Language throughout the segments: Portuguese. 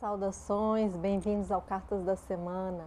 Saudações, bem-vindos ao Cartas da Semana.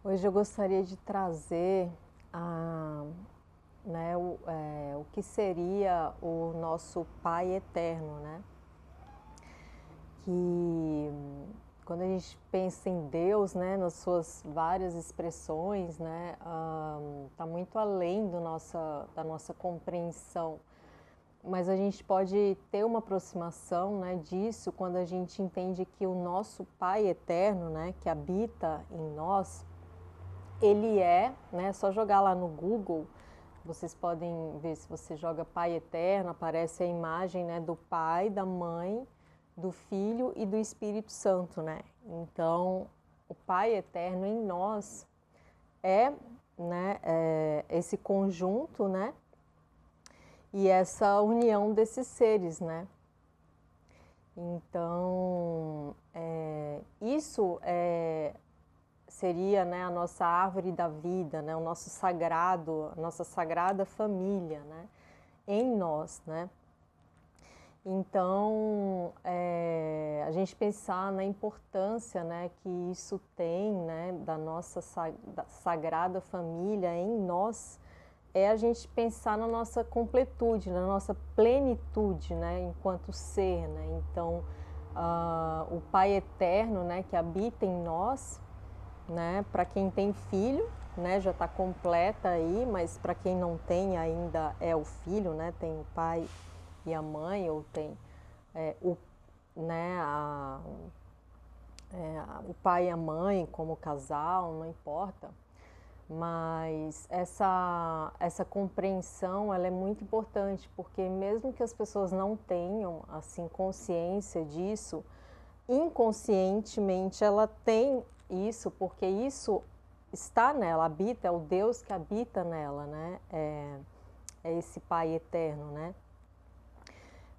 Hoje eu gostaria de trazer o que seria o nosso Pai Eterno, né? Que quando a gente pensa em Deus, né, nas suas várias expressões, né, tá muito além da nossa compreensão. Mas a gente pode ter uma aproximação, né, disso quando a gente entende que o nosso Pai Eterno, né, que habita em nós, ele é, né, só jogar lá no Google, vocês podem ver, se você joga Pai Eterno, aparece a imagem, né, do Pai, da Mãe, do Filho e do Espírito Santo, né? Então, o Pai Eterno em nós é, né, esse conjunto, né, e essa união desses seres, né? Então, isso seria, né, a nossa árvore da vida, né, o nosso sagrado, a nossa sagrada família, né, em nós, né. Então, a gente pensar na importância, né, que isso tem, né, da nossa sagrada família em nós, é a gente pensar na nossa completude, na nossa plenitude, né, enquanto ser, né. Então, o Pai Eterno, né, que habita em nós, né, para quem tem filho, né, já está completa aí, mas para quem não tem ainda é o filho, né, tem o pai e a mãe, ou tem o pai e a mãe como casal, não importa. Mas essa compreensão, ela é muito importante, porque mesmo que as pessoas não tenham assim consciência disso, inconscientemente ela tem isso, porque isso está nela, habita, é o Deus que habita nela, né? É esse Pai Eterno, né?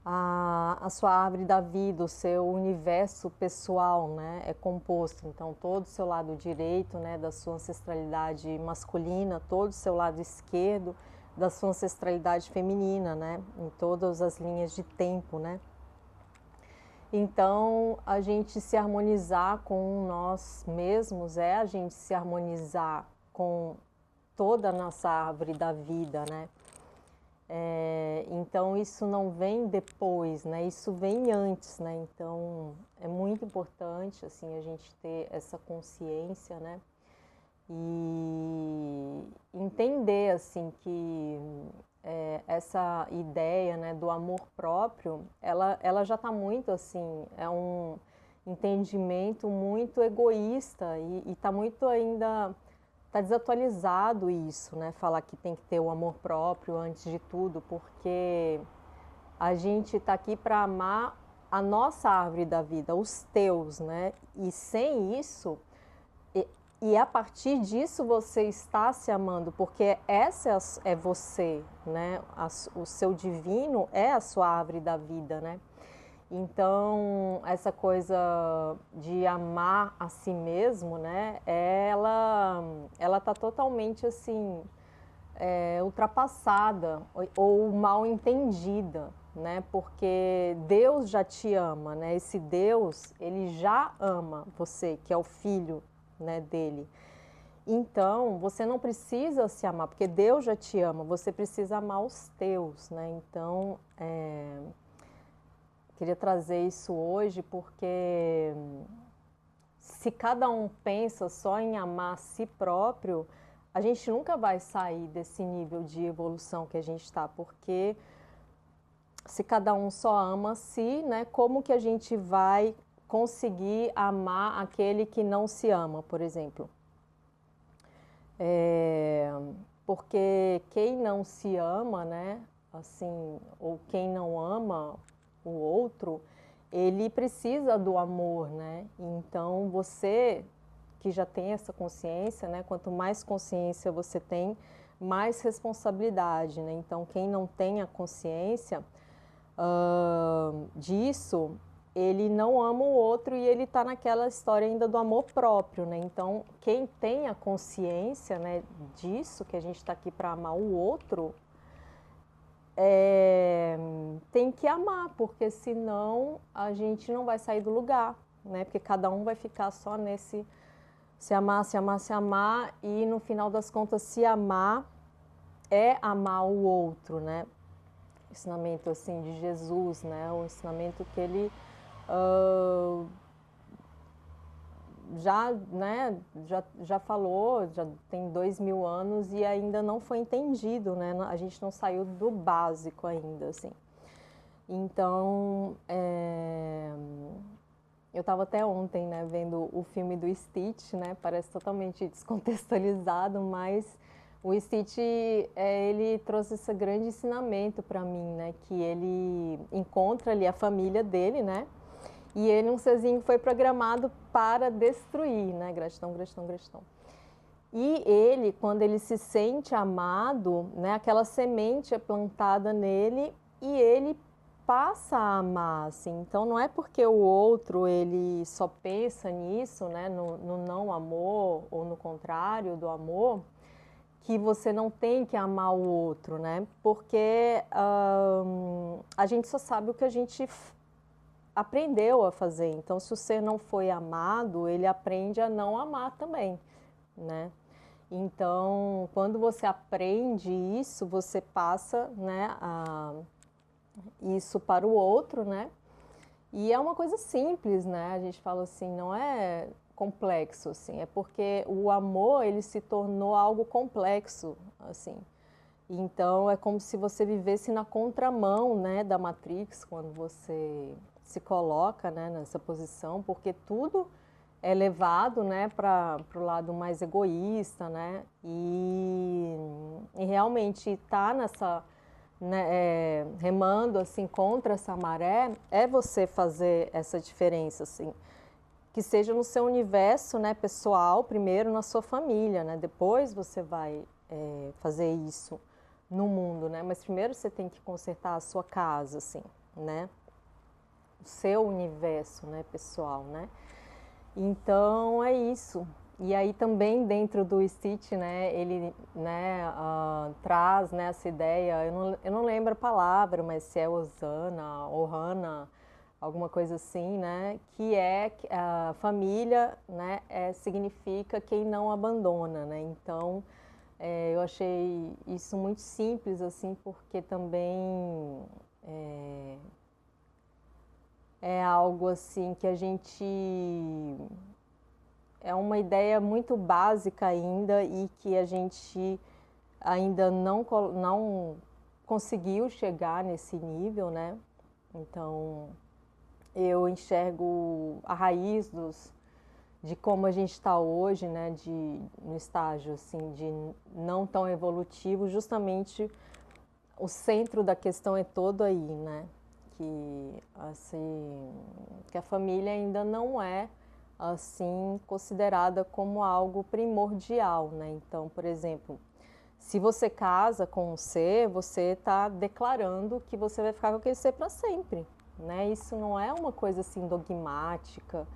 A sua árvore da vida, o seu universo pessoal, né, é composto, então todo o seu lado direito, né, da sua ancestralidade masculina, todo o seu lado esquerdo da sua ancestralidade feminina, né, em todas as linhas de tempo, né. Então, a gente se harmonizar com nós mesmos é a gente se harmonizar com toda a nossa árvore da vida, né. Então, isso não vem depois, né? Isso vem antes, né? Então, é muito importante, assim, a gente ter essa consciência, né? E entender, assim, que essa ideia, né, do amor próprio, ela já está muito, assim, é um entendimento muito egoísta e está muito ainda... Está desatualizado isso, né? Falar que tem que ter o amor próprio antes de tudo, porque a gente está aqui para amar a nossa árvore da vida, os teus, né? E sem isso, e a partir disso você está se amando, porque essa é você, né? O seu divino é a sua árvore da vida, né? Então, essa coisa de amar a si mesmo, né, ela está totalmente, assim, ultrapassada ou mal entendida, né, porque Deus já te ama, né, esse Deus, ele já ama você, que é o filho, né, dele. Então, você não precisa se amar, porque Deus já te ama, você precisa amar os teus, né, então... Queria trazer isso hoje porque se cada um pensa só em amar a si próprio, a gente nunca vai sair desse nível de evolução que a gente está, porque se cada um só ama a si, né, como que a gente vai conseguir amar aquele que não se ama, por exemplo? porque quem não se ama, né, assim, ou quem não ama o outro, ele precisa do amor, né? Então você que já tem essa consciência, né, quanto mais consciência você tem, mais responsabilidade, né? Então quem não tem a consciência disso, ele não ama o outro e ele está naquela história ainda do amor próprio, né? Então, quem tem a consciência, né, disso, que a gente está aqui para amar o outro, tem que amar, porque senão a gente não vai sair do lugar, né? Porque cada um vai ficar só nesse se amar, se amar, se amar, e no final das contas, se amar é amar o outro, né? Ensinamento assim de Jesus, né? O ensinamento que ele já falou, já tem 2000 anos e ainda não foi entendido, né? A gente não saiu do básico ainda, assim. Então, eu estava até ontem, né, vendo o filme do Stitch, né? Parece totalmente descontextualizado, mas o Stitch, ele trouxe esse grande ensinamento para mim, né? Que ele encontra ali a família dele, né? E ele, um serzinho, foi programado para destruir, né? Gratidão, gratidão, gratidão. E ele, quando ele se sente amado, né? Aquela semente é plantada nele e ele passa a amar, assim. Então, não é porque o outro, ele só pensa nisso, né? No não amor ou no contrário do amor, que você não tem que amar o outro, né? Porque a gente só sabe o que a gente aprendeu a fazer. Então, se o ser não foi amado, ele aprende a não amar também, né? Então, quando você aprende isso, você passa, né, isso para o outro, né? E é uma coisa simples, né? A gente fala assim, não é complexo, assim, é porque o amor, ele se tornou algo complexo, assim. Então, é como se você vivesse na contramão, né, da Matrix, quando você se coloca, né, nessa posição, porque tudo é levado, né, para o lado mais egoísta, né, e realmente estar nessa, né, remando assim contra essa maré é você fazer essa diferença, assim, que seja no seu universo, né, pessoal, primeiro na sua família, né, depois você vai fazer isso no mundo, né, mas primeiro você tem que consertar a sua casa, assim, né, o seu universo, né, pessoal, né. Então é isso. E aí também dentro do Stitch, né, ele, né, traz, né, essa ideia, eu não lembro a palavra, mas se é Osana, Ohana, alguma coisa assim, né, que é a família, né, significa quem não abandona, né. Então eu achei isso muito simples, assim, porque também é algo assim que a gente é uma ideia muito básica ainda e que a gente ainda não conseguiu chegar nesse nível, né? Então, eu enxergo a raiz de como a gente está hoje, né? No estágio assim, de não tão evolutivo, justamente o centro da questão é todo aí, né? Que, assim, que a família ainda não é assim considerada como algo primordial, né? Então, por exemplo, se você casa com um ser, você está declarando que você vai ficar com aquele ser para sempre, né? Isso não é uma coisa assim dogmática,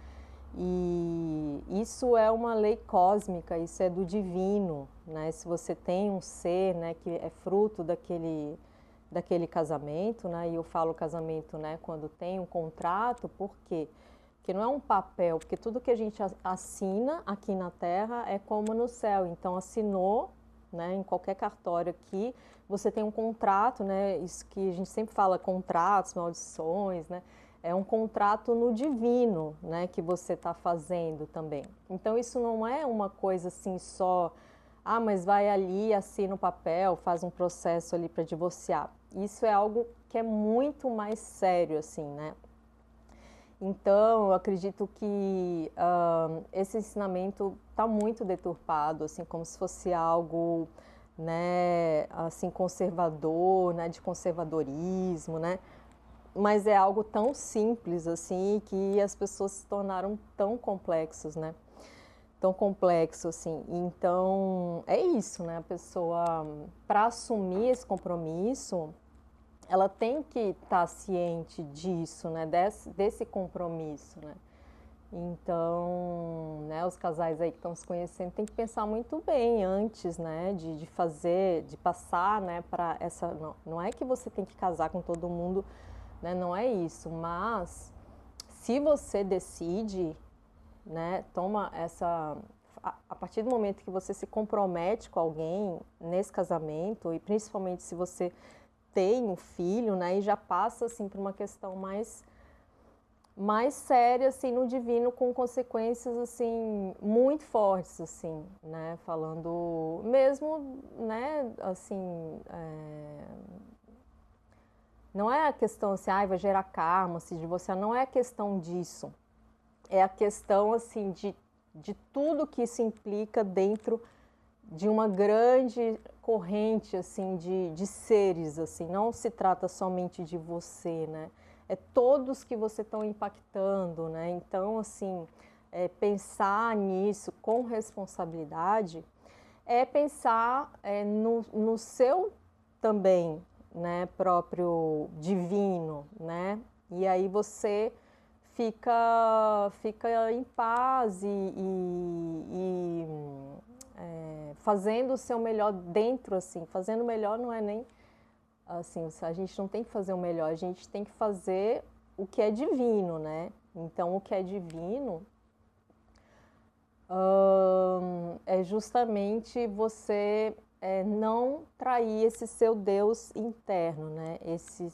e isso é uma lei cósmica, isso é do divino, né? Se você tem um ser, né, que é fruto daquele casamento, né? E eu falo casamento, né, quando tem um contrato, por quê? Porque não é um papel, porque tudo que a gente assina aqui na Terra é como no céu. Então, assinou, né, em qualquer cartório aqui, você tem um contrato, né? Isso que a gente sempre fala, contratos, maldições, né? É um contrato no divino, né, que você está fazendo também. Então, isso não é uma coisa assim só, mas vai ali, assina o papel, faz um processo ali para divorciar. Isso é algo que é muito mais sério, assim, né? Então, eu acredito que esse ensinamento está muito deturpado, assim, como se fosse algo né, assim, conservador, né, de conservadorismo, né? Mas é algo tão simples assim que as pessoas se tornaram tão complexos, né? Tão complexo assim. Então, é isso, né? A pessoa, para assumir esse compromisso, ela tem que estar ciente disso, né? Desse compromisso, né? Então, né, os casais aí que estão se conhecendo tem que pensar muito bem antes, né, de fazer, de passar, né, para essa... Não é que você tem que casar com todo mundo, né, não é isso, mas se você decide, né, toma essa... A partir do momento que você se compromete com alguém nesse casamento, e principalmente se você tem um filho, né, e já passa, assim, por uma questão mais séria, assim, no divino, com consequências, assim, muito fortes, assim, né, falando mesmo, né, assim, não é a questão, assim, vai gerar karma, se divorciar, não é a questão disso, é a questão, assim, de tudo que isso implica dentro de uma grande corrente, assim, de seres, assim, não se trata somente de você, né, é todos que você estão impactando, né? Então, assim, pensar nisso com responsabilidade é pensar no seu também, né, próprio divino, né? E aí você fica em paz fazendo o seu melhor dentro, assim, fazendo o melhor não é nem assim, a gente não tem que fazer o melhor, a gente tem que fazer o que é divino, né? Então, o que é divino é justamente você não trair esse seu Deus interno, né? Esse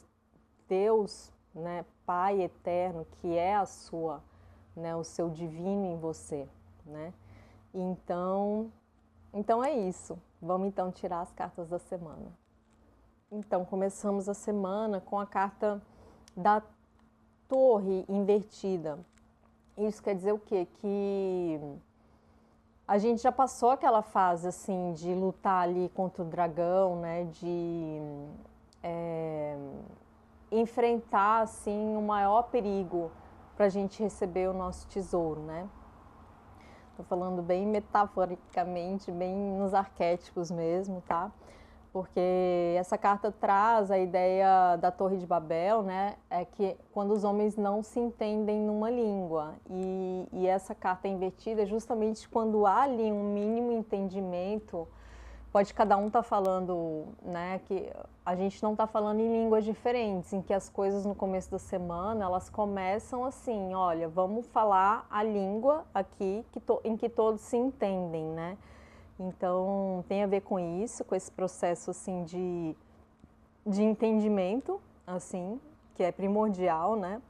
Deus, né, Pai eterno, que é a sua, né, o seu divino em você, né? Então é isso. Vamos então tirar as cartas da semana. Então, começamos a semana com a carta da Torre invertida. Isso quer dizer o quê? Que a gente já passou aquela fase, assim, de lutar ali contra o dragão, né? De enfrentar, assim, o maior perigo para a gente receber o nosso tesouro, né? Estou falando bem metaforicamente, bem nos arquétipos mesmo, tá? Porque essa carta traz a ideia da Torre de Babel, né? É que quando os homens não se entendem numa língua. E essa carta invertida é justamente quando há ali um mínimo entendimento. Pode cada um estar falando, né? Que a gente não está falando em línguas diferentes, em que as coisas no começo da semana elas começam assim: olha, vamos falar a língua aqui em que todos se entendem, né? Então, tem a ver com isso, com esse processo, assim, de entendimento, assim, que é primordial, né?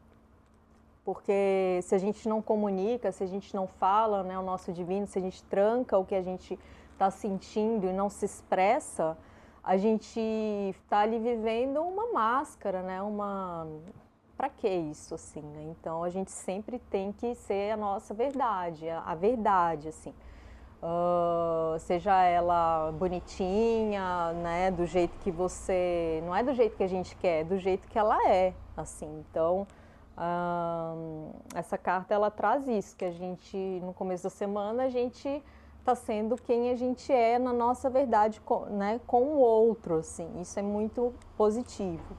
Porque se a gente não comunica, se a gente não fala, né, o nosso divino, se a gente tranca o que a gente está sentindo e não se expressa, a gente está ali vivendo uma máscara, né? Para que isso, assim, né? Então, a gente sempre tem que ser a nossa verdade, a verdade, assim. Seja ela bonitinha, né, do jeito que você... Não é do jeito que a gente quer, é do jeito que ela é, assim. Então, essa carta, ela traz isso, que a gente, no começo da semana, a gente está sendo quem a gente é na nossa verdade, né, com o outro, assim. Isso é muito positivo.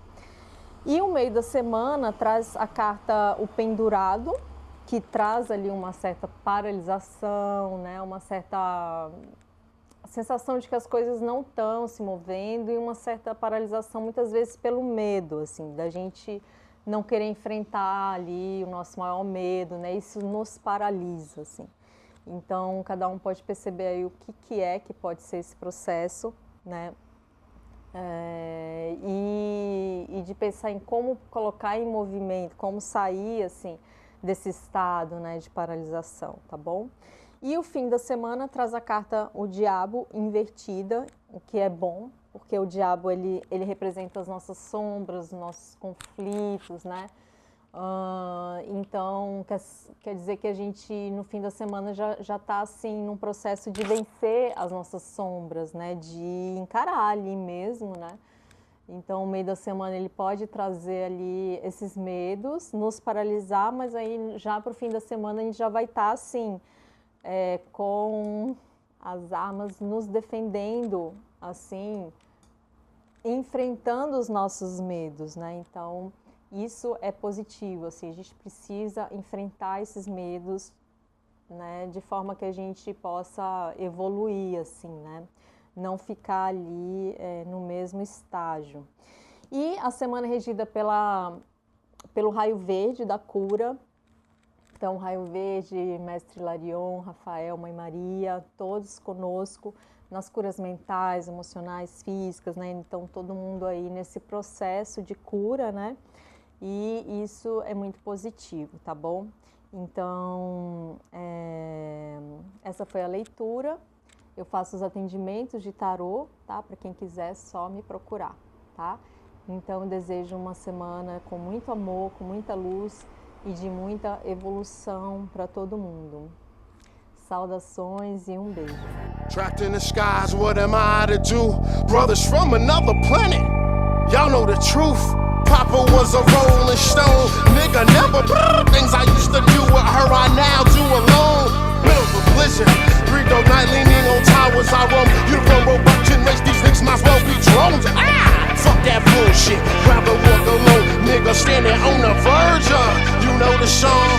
E o meio da semana traz a carta O Pendurado, que traz ali uma certa paralisação, né? Uma certa sensação de que as coisas não estão se movendo e uma certa paralisação muitas vezes pelo medo, assim, da gente não querer enfrentar ali o nosso maior medo, né? Isso nos paralisa, assim. Então, cada um pode perceber aí o que é que pode ser esse processo, né? E de pensar em como colocar em movimento, como sair, assim, desse estado, né, de paralisação, tá bom? E o fim da semana traz a carta O Diabo invertida, o que é bom, porque o diabo ele representa as nossas sombras, os nossos conflitos, né? Então, quer dizer que a gente, no fim da semana, já está, assim, num processo de vencer as nossas sombras, né? De encarar ali mesmo, né? Então, o meio da semana, ele pode trazer ali esses medos, nos paralisar, mas aí, já para o fim da semana, a gente já vai estar, assim, com as armas nos defendendo, assim, enfrentando os nossos medos, né? Então, isso é positivo, assim, a gente precisa enfrentar esses medos, né, de forma que a gente possa evoluir, assim, né, não ficar ali no mesmo estágio. E a semana é regida pelo raio verde da cura. Então, raio verde, Mestre Hilarion, Rafael, Mãe Maria, todos conosco nas curas mentais, emocionais, físicas, né? Então, todo mundo aí nesse processo de cura, né? E isso é muito positivo, tá bom? Então, essa foi a leitura. Eu faço os atendimentos de tarô, tá? Para quem quiser, só me procurar, tá? Então, eu desejo uma semana com muito amor, com muita luz e de muita evolução para todo mundo. Saudações e beijo. Trapped in the skies, what am I to do? Brothers from another planet, y'all know the truth. Papa was a rolling stone, nigga never things I used to do with her, I now do alone. Middle of a blizzard, 3-door night leaning on towers, I roam. You run robot race, these niggas might as well be drones. Fuck that bullshit, rather walk alone, nigga standing on the verge of, you know the song.